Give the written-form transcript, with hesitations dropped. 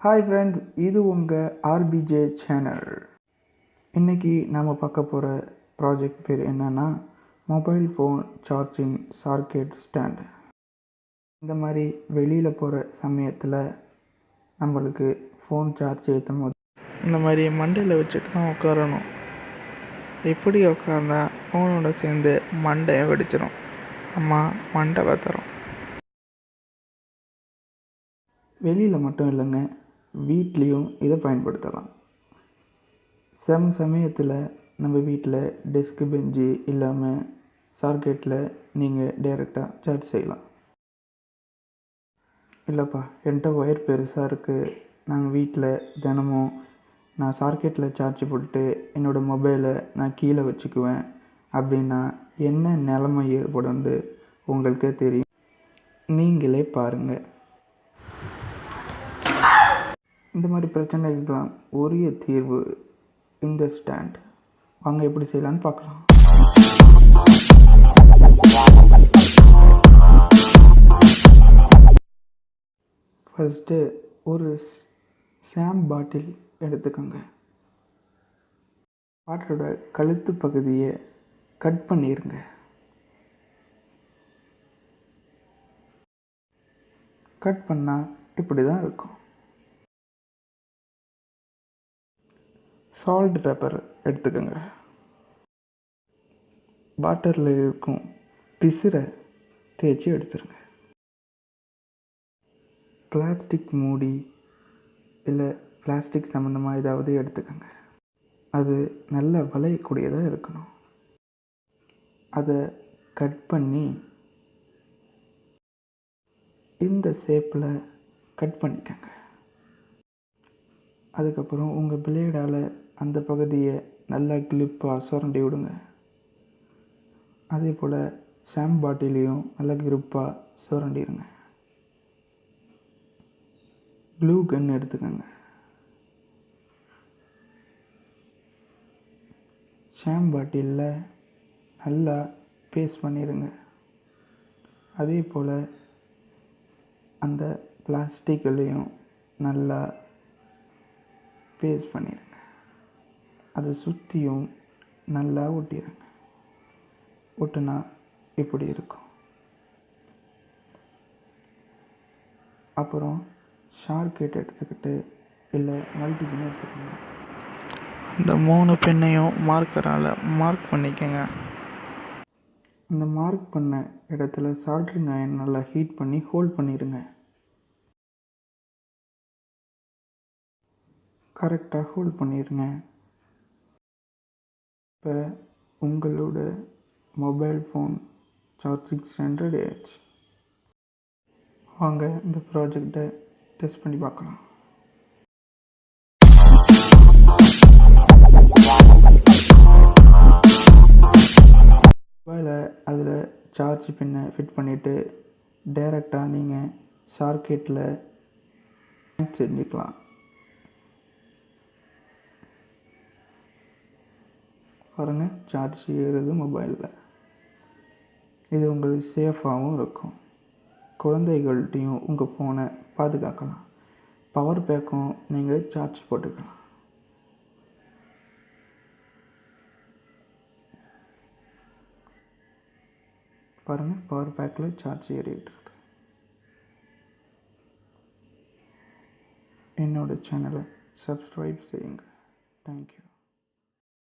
Hi friends, இது உங்கள் RPJ channel. இன்றைக்கி நாம் பார்க்க போகிற ப்ராஜெக்ட் பேர் என்னென்னா mobile phone charging socket stand. இந்த மாதிரி வெளியில் போகிற சமயத்தில் நம்மளுக்கு ஃபோன் சார்ஜ் ஏற்றும் போது இந்த மாதிரி மண்டையில் வச்சுட்டு தான் உட்காரணும். எப்படி உட்காந்தா ஃபோனோட சேர்ந்து மண்டையை வெடிச்சிடும். அம்மா மண்டை பத்திரம். வெளியில் மட்டும் இல்லைங்க, வீட்லேயும் இதை பயன்படுத்தலாம். சமயத்தில் நம்ம வீட்டில் டெஸ்க்கு பெஞ்சு இல்லாமல் சாக்கெட்டில் நீங்கள் டைரெக்டாக சார்ஜ் செய்யலாம். இல்லைப்பா, என்கிட்ட ஒயர் பெருசாக இருக்குது, நாங்கள் வீட்டில் தினமும் நான் சாக்கெட்டில் சார்ஜ் போட்டுட்டு என்னோடய மொபைலை நான் கீழே வச்சுக்குவேன் அப்படின்னா என்ன நிலைமை ஏற்படும்னு உங்களுக்கே தெரியும். நீங்களே பாருங்கள். இந்த மாதிரி பிரச்சனைகள்லாம் உரிய தீர்வு இந்த ஸ்டாண்ட். வாங்க எப்படி செய்யலான்னு பார்க்கலாம். ஃபஸ்ட்டு ஒரு ஷாம் பாட்டில் எடுத்துக்கோங்க. பாட்டிலோட கழுத்து பகுதியை கட் பண்ணிடுங்க. கட் பண்ணால் இப்படி தான் இருக்கும். சால்ட் பேப்பர் எடுத்துக்கோங்க. பாட்டிலில் இருக்கும் பிசிரை தேய்ச்சி எடுத்துருங்க. பிளாஸ்டிக் மூடி இல்லை பிளாஸ்டிக் சம்மந்தமாக ஏதாவது எடுத்துக்கோங்க. அது நல்ல வளையக்கூடியதாக இருக்கணும். அதை கட் பண்ணி இந்த ஷேப்பில் கட் பண்ணிக்கோங்க. அதுக்கப்புறம் உங்கள் பிளேடால் அந்த பகுதியை நல்லா கிளிப்பாக சுரண்டி விடுங்க. அதே போல் ஷாம் பாட்டிலையும் நல்லா கிரிப்பாக சுரண்டிடுங்க. க்ளூ கன் எடுத்துக்கோங்க. ஷாம் பாட்டிலில் நல்லா பேஸ்ட் பண்ணிடுங்க. அதே போல் அந்த பிளாஸ்டிக்லேயும் நல்லா பேஸ்ட் பண்ணிடுங்க. அதை சுற்றியும் நல்லா ஒட்டிடுங்க. ஒட்டுனா இப்படி இருக்கும். அப்புறம் ஷார்க்கெட் எடுத்துக்கிட்டு இல்லை மல்டிஜின் எடுத்துக்கோங்க. இந்த 3 பெண்ணையும் மார்க்கரால் மார்க் பண்ணிக்கோங்க. இந்த மார்க் பண்ண இடத்துல சால்ட்ரிங் அயன் நல்லா ஹீட் பண்ணி ஹோல்ட் பண்ணிடுங்க. கரெக்டாக ஹோல்ட் பண்ணிடுங்க. இப்போ உங்களோட mobile phone charging stand ready ஆயிடுச்சு. வாங்க இந்த ப்ராஜெக்டை டெஸ்ட் பண்ணி பார்க்கலாம். மொபைலை அதில் சார்ஜ் பின்னை ஃபிட் பண்ணிவிட்டு டைரெக்டாக நீங்கள் சாக்கெட்டில் செஞ்சுக்கலாம். பாருங்கள், சார்ஜ் ஏறுது மொபைலில். இது உங்களுக்கு சேஃபாகவும் இருக்கும். குழந்தைகள்கிட்டையும் உங்கள் ஃபோனை பாதுகாக்கலாம். பவர் பேக்கும் நீங்கள் சார்ஜ் போட்டுக்கலாம். பாருங்கள், பவர் பேக்கில் சார்ஜ் ஏறிட்டு இருக்கு. என்னோடய சேனலை சப்ஸ்கிரைப் செய்யுங்க. தேங்க்யூ.